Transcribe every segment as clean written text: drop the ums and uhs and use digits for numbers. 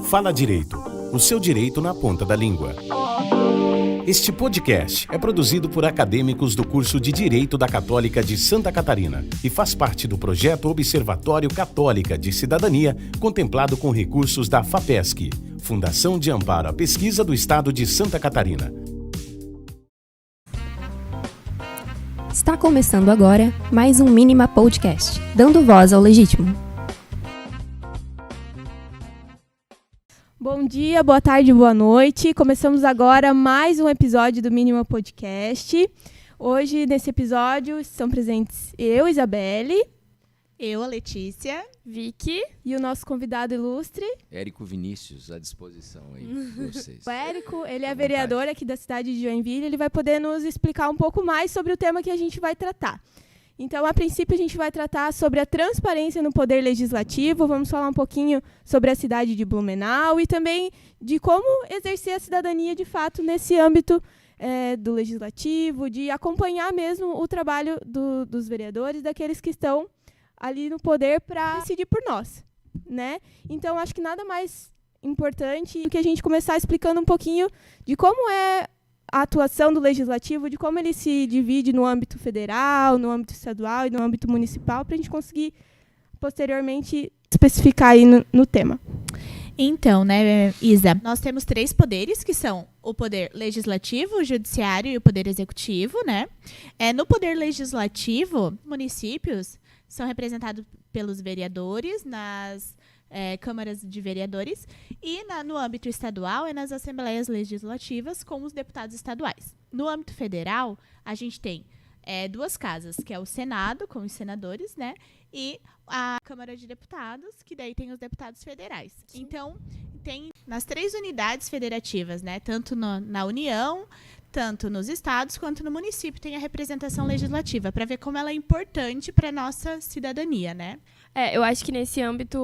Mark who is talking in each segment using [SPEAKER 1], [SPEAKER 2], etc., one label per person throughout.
[SPEAKER 1] Fala Direito, o seu direito na ponta da língua. Este podcast é produzido por acadêmicos do curso de Direito da Católica de Santa Catarina e faz parte do projeto Observatório Católica de Cidadania, contemplado com recursos da FAPESC, Fundação de Amparo à Pesquisa do Estado de Santa Catarina.
[SPEAKER 2] Está começando agora mais um Mínima Podcast, dando voz ao legítimo.
[SPEAKER 3] Bom dia, boa tarde, boa noite. Começamos agora mais um episódio do Mínima Podcast. Hoje, nesse episódio, estão presentes eu, Isabelle.
[SPEAKER 4] Eu, a Letícia.
[SPEAKER 3] Vicky. E o nosso convidado ilustre.
[SPEAKER 5] Érico Vinícius, à disposição aí de vocês.
[SPEAKER 3] O Érico, ele é vereador aqui da cidade de Joinville. Ele vai poder nos explicar um pouco mais sobre o tema que a gente vai tratar. Então, a princípio, a gente vai tratar sobre a transparência no Poder Legislativo, vamos falar um pouquinho sobre a cidade de Blumenau e também de como exercer a cidadania, de fato, nesse âmbito do Legislativo, de acompanhar mesmo o trabalho dos vereadores, daqueles que estão ali no poder para decidir por nós, né? Então, acho que nada mais importante do que a gente começar explicando um pouquinho de como é a atuação do Legislativo, de como ele se divide no âmbito federal, no âmbito estadual e no âmbito municipal, para a gente conseguir, posteriormente, especificar aí no tema.
[SPEAKER 4] Então, né, Isa, nós temos 3 poderes, que são o poder legislativo, o judiciário e o poder executivo, né? No poder legislativo, municípios são representados pelos vereadores nas câmaras de vereadores e no âmbito estadual é nas assembleias legislativas com os deputados estaduais. No âmbito federal, a gente tem 2 casas, que é o Senado, com os senadores, né? E a Câmara de Deputados, que daí tem os deputados federais. Sim. Então, tem nas 3 unidades federativas, né? Tanto na União, tanto nos estados quanto no município tem a representação legislativa, para ver como ela é importante para a nossa cidadania, né?
[SPEAKER 6] Eu acho que nesse âmbito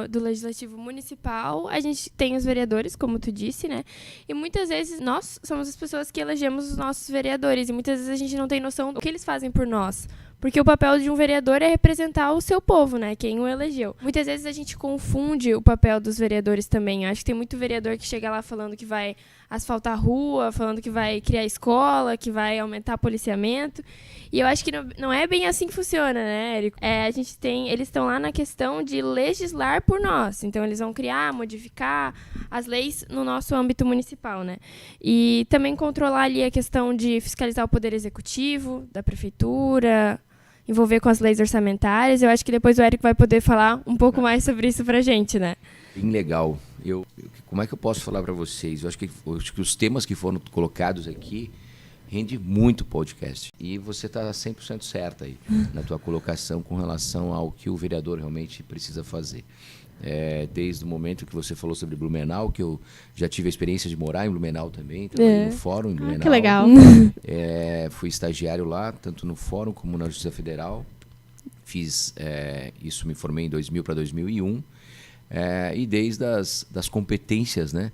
[SPEAKER 6] do legislativo municipal, a gente tem os vereadores, como tu disse, né? E muitas vezes nós somos as pessoas que elegemos os nossos vereadores e muitas vezes a gente não tem noção do que eles fazem por nós. Porque o papel de um vereador é representar o seu povo, né? Quem o elegeu. Muitas vezes a gente confunde o papel dos vereadores também. Eu acho que tem muito vereador que chega lá falando que vai asfaltar a rua, falando que vai criar escola, que vai aumentar policiamento. E eu acho que não é bem assim que funciona, né, Érico? Eles estão lá na questão de legislar por nós. Então, eles vão criar, modificar as leis no nosso âmbito municipal, né? E também controlar ali a questão de fiscalizar o poder executivo, da prefeitura, envolver com as leis orçamentárias. Eu acho que depois o Érico vai poder falar um pouco mais sobre isso pra gente, né?
[SPEAKER 5] Bem legal. Como é que eu posso falar para vocês? Eu acho que os temas que foram colocados aqui rende muito podcast. E você está 100% certa aí na tua colocação com relação ao que o vereador realmente precisa fazer. Desde o momento que você falou sobre Blumenau, que eu já tive a experiência de morar em Blumenau também, trabalhei no fórum em Blumenau.
[SPEAKER 3] Que legal.
[SPEAKER 5] Fui estagiário lá, tanto no fórum como na Justiça Federal. Fiz isso, me formei em 2000 para 2001. E desde das competências, né,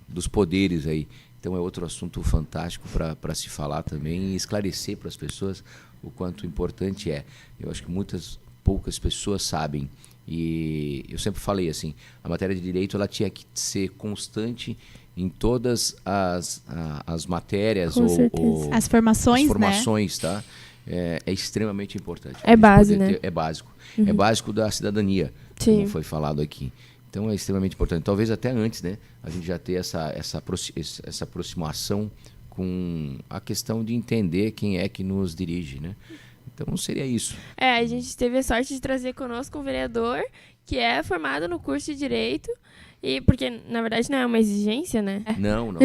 [SPEAKER 5] dos poderes aí. Então é outro assunto fantástico para se falar também e esclarecer para as pessoas o quanto importante é. Eu acho que poucas pessoas sabem. E eu sempre falei assim, a matéria de direito ela tinha que ser constante em todas as matérias ou
[SPEAKER 4] as formações,
[SPEAKER 5] né? Tá? É extremamente importante.
[SPEAKER 6] É base, né?
[SPEAKER 5] É básico. É básico da cidadania,
[SPEAKER 6] Sim.
[SPEAKER 5] Como foi falado aqui. Então é extremamente importante. Talvez até antes, né? A gente já ter essa aproximação com a questão de entender quem é que nos dirige, né? Então seria isso.
[SPEAKER 6] A gente teve a sorte de trazer conosco um vereador que é formado no curso de Direito, porque, na verdade, não é uma exigência, né?
[SPEAKER 5] Não é.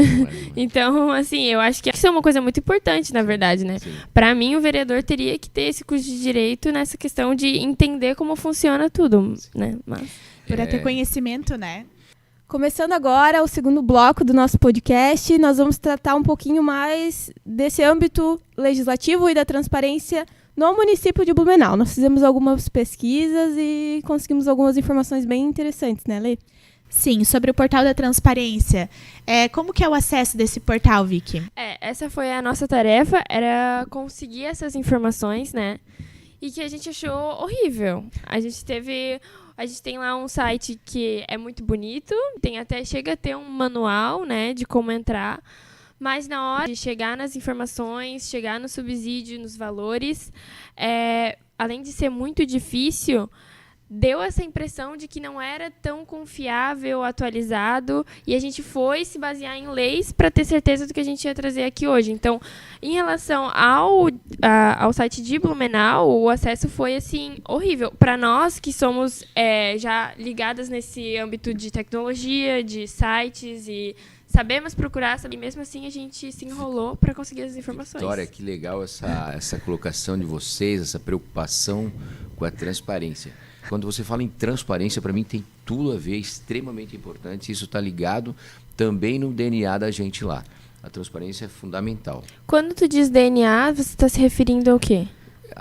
[SPEAKER 6] Então, assim, eu acho que isso é uma coisa muito importante, na verdade, né? Para mim, o vereador teria que ter esse curso de Direito nessa questão de entender como funciona tudo, né? Mas
[SPEAKER 4] para ter conhecimento, né?
[SPEAKER 3] Começando agora o segundo bloco do nosso podcast, nós vamos tratar um pouquinho mais desse âmbito legislativo e da transparência no município de Blumenau. Nós fizemos algumas pesquisas e conseguimos algumas informações bem interessantes, né, Lê?
[SPEAKER 4] Sim, sobre o portal da transparência. Como que é o acesso desse portal, Vicky?
[SPEAKER 6] Essa foi a nossa tarefa, era conseguir essas informações, né? E que a gente achou horrível. A gente teve A gente tem lá um site que é muito bonito, chega a ter um manual, né, de como entrar, mas na hora de chegar nas informações, chegar no subsídio, nos valores, além de ser muito difícil, deu essa impressão de que não era tão confiável, atualizado, e a gente foi se basear em leis para ter certeza do que a gente ia trazer aqui hoje. Então, em relação ao site de Blumenau, o acesso foi, assim, horrível. Para nós, que somos já ligadas nesse âmbito de tecnologia, de sites, e sabemos procurar, e mesmo assim a gente se enrolou para conseguir as informações.
[SPEAKER 5] Vitória, que legal essa colocação de vocês, essa preocupação com a transparência. Quando você fala em transparência, para mim tem tudo a ver, extremamente importante. Isso está ligado também no DNA da gente lá. A transparência é fundamental.
[SPEAKER 6] Quando tu diz DNA, você está se referindo ao quê?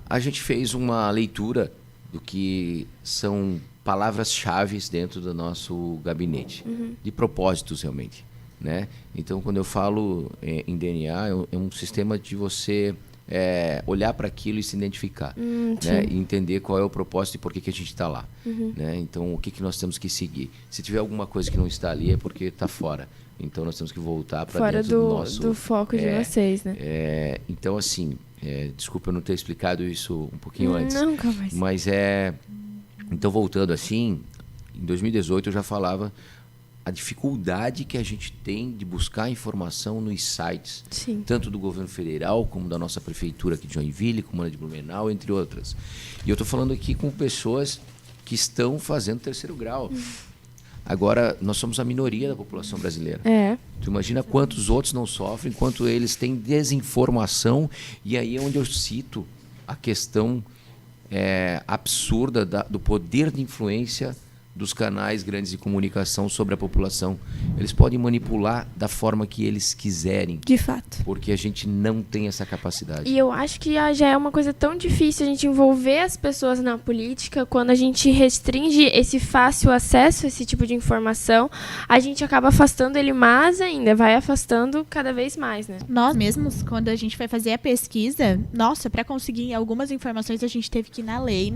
[SPEAKER 5] A gente fez uma leitura do que são palavras-chave dentro do nosso gabinete, de propósitos realmente, né? Então, quando eu falo em DNA, é um sistema de você olhar para aquilo e se identificar, né? E entender qual é o propósito e por que a gente está lá, né? Então, o que nós temos que seguir. Se tiver alguma coisa que não está ali, é porque está fora. Então, nós temos que voltar para dentro do nosso...
[SPEAKER 6] do foco de vocês, né?
[SPEAKER 5] Então, assim, desculpa eu não ter explicado isso um pouquinho antes.
[SPEAKER 6] Nunca vai ser.
[SPEAKER 5] Mas então, voltando assim, em 2018 eu já falava a dificuldade que a gente tem de buscar informação nos sites, tanto do governo federal, como da nossa prefeitura aqui de Joinville, Comuna de Blumenau, entre outras. E eu estou falando aqui com pessoas que estão fazendo 3º grau. Agora, nós somos a minoria da população brasileira. Tu imagina quantos outros não sofrem, quanto eles têm desinformação, e aí é onde eu cito a questão absurda do poder de influência dos canais grandes de comunicação sobre a população. Eles podem manipular da forma que eles quiserem.
[SPEAKER 3] De fato.
[SPEAKER 5] Porque a gente não tem essa capacidade.
[SPEAKER 6] E eu acho que já é uma coisa tão difícil a gente envolver as pessoas na política. Quando a gente restringe esse fácil acesso a esse tipo de informação, a gente acaba afastando ele mais ainda, vai afastando cada vez mais, né?
[SPEAKER 4] Nós mesmos, quando a gente foi fazer a pesquisa, para conseguir algumas informações, a gente teve que ir na lei,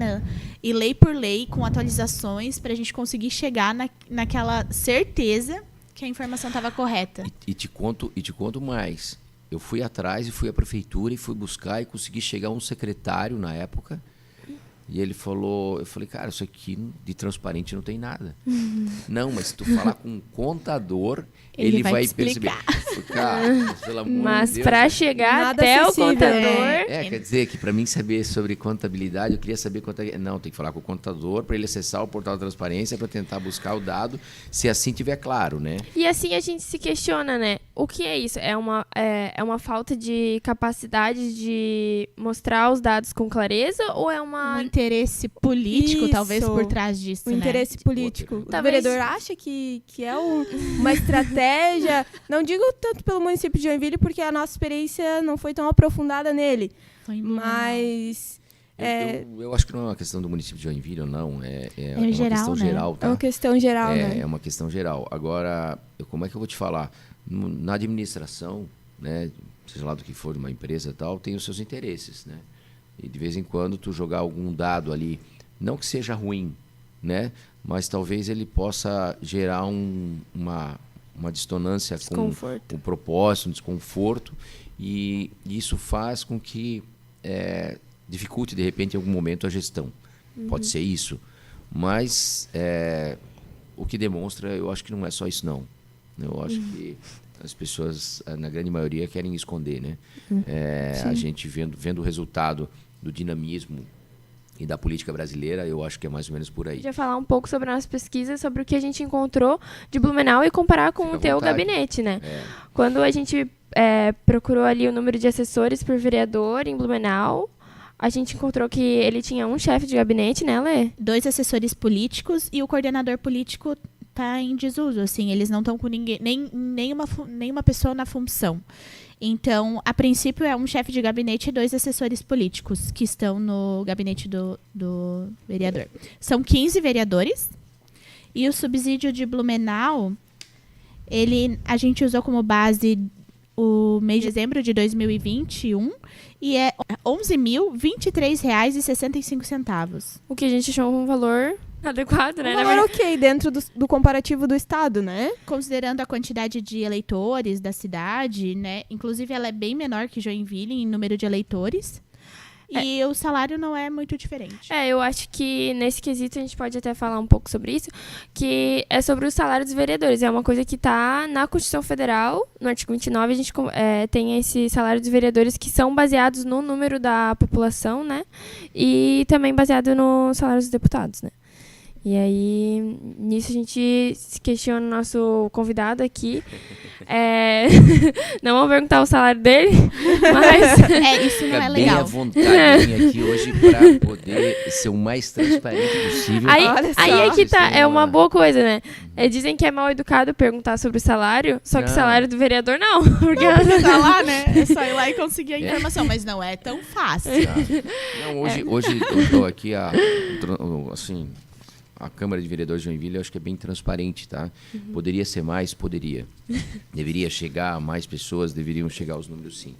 [SPEAKER 4] e lei por lei, com atualizações, para a gente conseguir chegar naquela certeza que a informação estava correta.
[SPEAKER 5] E te conto mais. Eu fui atrás e fui à prefeitura e fui buscar e consegui chegar a um secretário na época. E ele falou, eu falei, cara, isso aqui de transparente não tem nada. Não, mas se tu falar com um contador, ele vai perceber. Cara, pelo amor
[SPEAKER 6] mas
[SPEAKER 5] de Deus,
[SPEAKER 6] para chegar
[SPEAKER 3] nada
[SPEAKER 6] até
[SPEAKER 3] acessível,
[SPEAKER 6] o contador...
[SPEAKER 5] quer dizer que para mim saber sobre contabilidade, eu queria saber quanto é... Não, tem que falar com o contador para ele acessar o portal da transparência para tentar buscar o dado, se assim tiver claro, né?
[SPEAKER 6] E assim a gente se questiona, né? O que é isso? É uma falta de capacidade de mostrar os dados com clareza ou é uma...
[SPEAKER 4] Um interesse político,
[SPEAKER 3] Isso.
[SPEAKER 4] talvez, por trás disso,
[SPEAKER 3] O interesse político. O
[SPEAKER 6] Talvez-
[SPEAKER 3] vereador acha que é uma estratégia, não digo tanto pelo município de Joinville, porque a nossa experiência não foi tão aprofundada nele, mas
[SPEAKER 5] Eu acho que não é uma questão do município de Joinville ou não, é uma
[SPEAKER 4] geral,
[SPEAKER 5] questão
[SPEAKER 4] né?
[SPEAKER 5] geral, tá?
[SPEAKER 3] é uma questão geral, né?
[SPEAKER 5] É uma questão geral. Agora, como é que eu vou te falar? Na administração, né, seja lá do que for de uma empresa e tal, tem os seus interesses, né? E de vez em quando tu jogar algum dado ali, não que seja ruim, né? Mas talvez ele possa gerar uma dissonância com o propósito, um desconforto, e isso faz com que dificulte, de repente, em algum momento, a gestão. Pode ser isso. Mas o que demonstra, eu acho que não é só isso, não. Eu acho que as pessoas, na grande maioria, querem esconder, né? A gente vendo o resultado do dinamismo e da política brasileira, eu acho que é mais ou menos por aí.
[SPEAKER 6] Já falar um pouco sobre a nossa pesquisa, sobre o que a gente encontrou de Blumenau e comparar com
[SPEAKER 5] Fica à
[SPEAKER 6] o teu
[SPEAKER 5] vontade.
[SPEAKER 6] gabinete, né? Quando a gente procurou ali o número de assessores por vereador em Blumenau, a gente encontrou que ele tinha um chefe de gabinete, né, Lê?
[SPEAKER 4] 2 assessores políticos e o coordenador político está em desuso, assim, eles não estão com ninguém, nenhuma pessoa na função. Então, a princípio, é um chefe de gabinete e 2 assessores políticos que estão no gabinete do vereador. São 15 vereadores e o subsídio de Blumenau, a gente usou como base o mês de dezembro de 2021 e é R$ 11.023,65.
[SPEAKER 6] O que a gente achou um valor adequado, né?
[SPEAKER 3] Um valor ok dentro do comparativo do estado, né?
[SPEAKER 4] Considerando a quantidade de eleitores da cidade, né? Inclusive, ela é bem menor que Joinville em número de eleitores. E o salário não é muito diferente.
[SPEAKER 6] Eu acho que nesse quesito a gente pode até falar um pouco sobre isso, que é sobre o salário dos vereadores. É uma coisa que está na Constituição Federal, no artigo 29, a gente tem esse salário dos vereadores que são baseados no número da população, né? E também baseado no salário dos deputados, né? E aí, nisso a gente se questiona o nosso convidado aqui. Não vamos perguntar o salário dele, mas...
[SPEAKER 4] isso não é
[SPEAKER 5] bem
[SPEAKER 4] legal.
[SPEAKER 5] à vontade aqui hoje para poder ser o mais transparente possível.
[SPEAKER 6] Aí é que tá, é uma boa coisa, né? Dizem que é mal educado perguntar sobre o salário, só que o salário do vereador não. Porque
[SPEAKER 4] tá lá, né? É só ir lá e conseguir a informação, mas não é tão fácil.
[SPEAKER 5] Não, hoje eu estou aqui, assim... A Câmara de Vereadores de Joinville, eu acho que é bem transparente, tá? Poderia ser mais? Poderia. Deveria chegar a mais pessoas, deveriam chegar aos números, sim.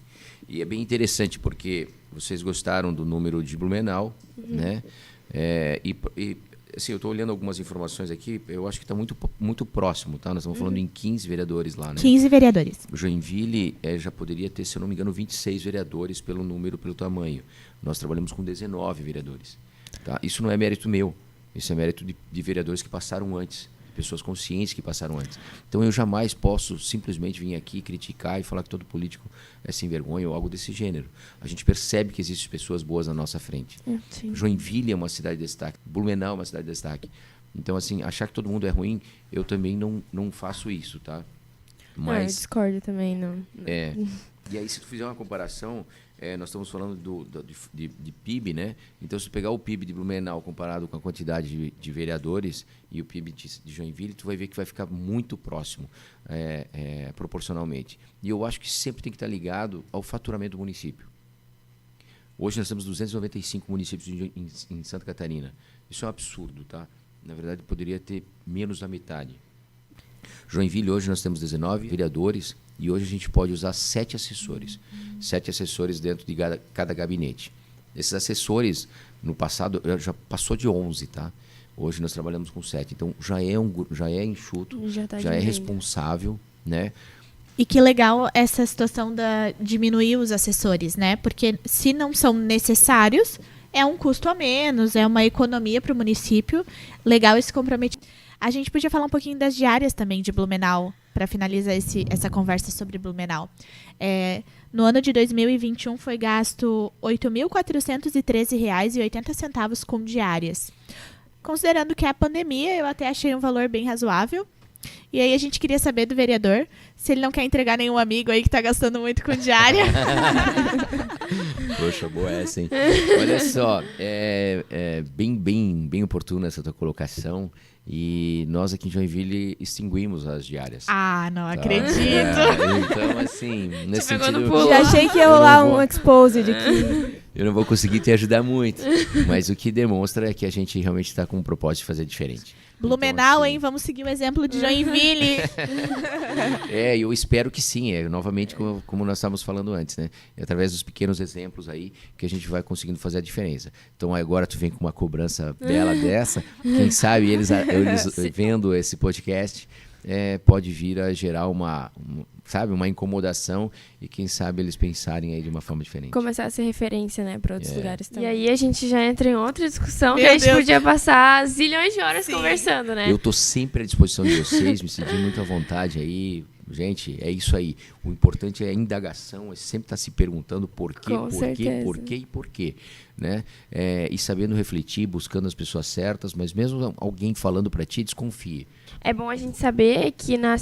[SPEAKER 5] E é bem interessante, porque vocês gostaram do número de Blumenau, né? Assim, eu estou olhando algumas informações aqui, eu acho que está muito próximo, tá? Nós estamos falando em 15 vereadores lá, né?
[SPEAKER 4] 15 vereadores.
[SPEAKER 5] Joinville já poderia ter, se eu não me engano, 26 vereadores pelo número, pelo tamanho. Nós trabalhamos com 19 vereadores, tá? Isso não é mérito meu. Isso é mérito de vereadores que passaram antes, pessoas conscientes que passaram antes. Então eu jamais posso simplesmente vir aqui criticar e falar que todo político é sem vergonha ou algo desse gênero. A gente percebe que existem pessoas boas na nossa frente.
[SPEAKER 6] Sim.
[SPEAKER 5] Joinville é uma cidade de destaque, Blumenau é uma cidade de destaque. Então, assim, achar que todo mundo é ruim, eu também não faço isso, tá?
[SPEAKER 6] Eu discordo também, não.
[SPEAKER 5] E aí, se tu fizer uma comparação, nós estamos falando de PIB, né? Então, se tu pegar o PIB de Blumenau comparado com a quantidade de vereadores e o PIB de Joinville, tu vai ver que vai ficar muito próximo, proporcionalmente. E eu acho que sempre tem que estar ligado ao faturamento do município. Hoje nós temos 295 municípios em Santa Catarina. Isso é um absurdo, tá? Na verdade, poderia ter menos da metade. Joinville, hoje nós temos 19 vereadores e hoje a gente pode usar 7 assessores. 7 assessores dentro de cada gabinete. Esses assessores, no passado, já passou de 11, tá? Hoje nós trabalhamos com 7. Então, já é enxuto, já é responsável, né?
[SPEAKER 4] E que legal essa situação da diminuir os assessores, né? Porque se não são necessários, é um custo a menos, é uma economia para o município. Legal esse comprometimento. A gente podia falar um pouquinho das diárias também de Blumenau, para finalizar essa conversa sobre Blumenau. No ano de 2021 foi gasto R$ 8.413,80 com diárias. Considerando que é a pandemia, eu até achei um valor bem razoável. E aí a gente queria saber do vereador se ele não quer entregar nenhum amigo aí que está gastando muito com diária.
[SPEAKER 5] Poxa, boa essa, hein? Olha só, bem oportuna essa tua colocação. E nós aqui em Joinville extinguimos as diárias.
[SPEAKER 4] Ah, não acredito.
[SPEAKER 5] Então, assim, nesse sentido...
[SPEAKER 3] Já achei que ia rolar um exposed aqui.
[SPEAKER 5] Eu não vou conseguir te ajudar muito. Mas o que demonstra é que a gente realmente está com um propósito de fazer diferente.
[SPEAKER 4] Blumenau,
[SPEAKER 5] então, assim,
[SPEAKER 4] hein? Vamos seguir o exemplo de Joinville.
[SPEAKER 5] Eu espero que sim. Novamente, como nós estávamos falando antes, né? É através dos pequenos exemplos aí que a gente vai conseguindo fazer a diferença. Então, agora tu vem com uma cobrança bela dessa. Quem sabe eles vendo esse podcast, pode vir a gerar uma incomodação e quem sabe eles pensarem aí de uma forma diferente.
[SPEAKER 6] Começar a ser referência, né, para outros lugares também. E aí a gente já entra em outra discussão que a gente
[SPEAKER 4] Deus.
[SPEAKER 6] Podia passar zilhões de horas conversando, né?
[SPEAKER 5] Eu tô sempre à disposição de vocês, me senti muito à vontade aí. Gente, é isso aí. O importante é a indagação, é sempre estar se perguntando por quê, por quê, né? E sabendo refletir, buscando as pessoas certas, mas mesmo alguém falando para ti, desconfie.
[SPEAKER 6] É bom a gente saber que na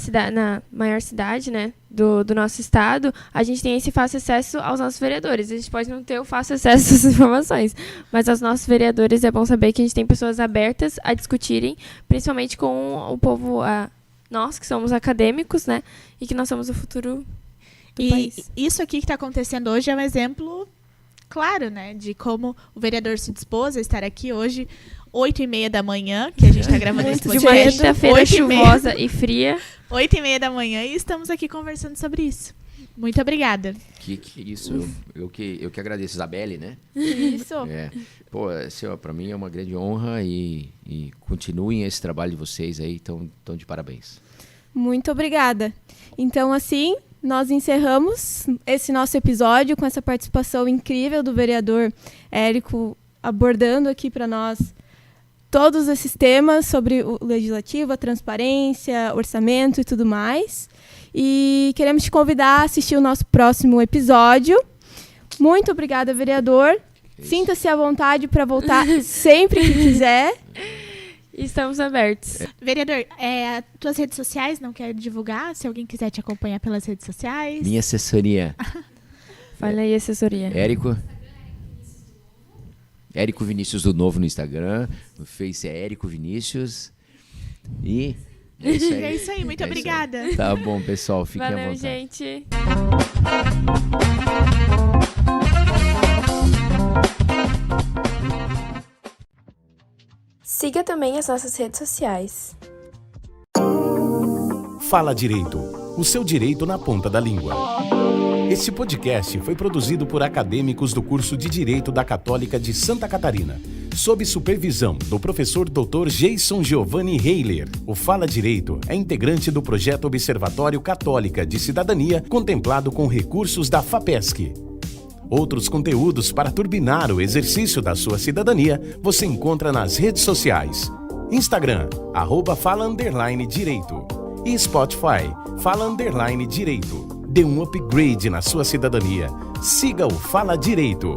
[SPEAKER 6] maior cidade, né, do nosso estado, a gente tem esse fácil acesso aos nossos vereadores. A gente pode não ter o fácil acesso às informações, mas aos nossos vereadores é bom saber que a gente tem pessoas abertas a discutirem, principalmente com o povo, nós que somos acadêmicos, né, e que nós somos o futuro do país.
[SPEAKER 4] Isso aqui que está acontecendo hoje é um exemplo claro, né, de como o vereador se dispôs a estar aqui hoje, 8h30 da manhã, que a gente está gravando esse podcast.
[SPEAKER 6] De uma quinta-feira chuvosa e fria.
[SPEAKER 4] 8h30 da manhã e estamos aqui conversando sobre isso. Muito obrigada.
[SPEAKER 5] Que isso, eu que agradeço, Isabelle, né?
[SPEAKER 3] Isso.
[SPEAKER 5] Pô, assim, ó, pra mim é uma grande honra e continuem esse trabalho de vocês aí, tão de parabéns.
[SPEAKER 3] Muito obrigada. Então, assim, nós encerramos esse nosso episódio com essa participação incrível do vereador Érico, abordando aqui para nós todos esses temas sobre o legislativo, a transparência, orçamento e tudo mais. E queremos te convidar a assistir o nosso próximo episódio. Muito obrigada, vereador. Sinta-se à vontade para voltar sempre que quiser.
[SPEAKER 6] Estamos abertos.
[SPEAKER 4] Vereador, tuas redes sociais, não quer divulgar? Se alguém quiser te acompanhar pelas redes sociais.
[SPEAKER 5] Minha assessoria.
[SPEAKER 6] Fala aí, assessoria.
[SPEAKER 5] Érico Vinícius do Novo no Instagram. No Face é Érico Vinícius. E
[SPEAKER 4] é isso aí, muito obrigada.
[SPEAKER 5] Aí. Tá bom, pessoal, fiquem à vontade.
[SPEAKER 6] Valeu, gente.
[SPEAKER 2] Siga também as nossas redes sociais.
[SPEAKER 1] Fala Direito, o seu direito na ponta da língua. Este podcast foi produzido por acadêmicos do curso de Direito da Católica de Santa Catarina, sob supervisão do professor Dr. Jason Giovanni Heiler. O Fala Direito é integrante do projeto Observatório Católica de Cidadania, contemplado com recursos da FAPESC. Outros conteúdos para turbinar o exercício da sua cidadania você encontra nas redes sociais. Instagram, @fala_direito. E Spotify, Fala_direito. Dê um upgrade na sua cidadania. Siga o Fala Direito.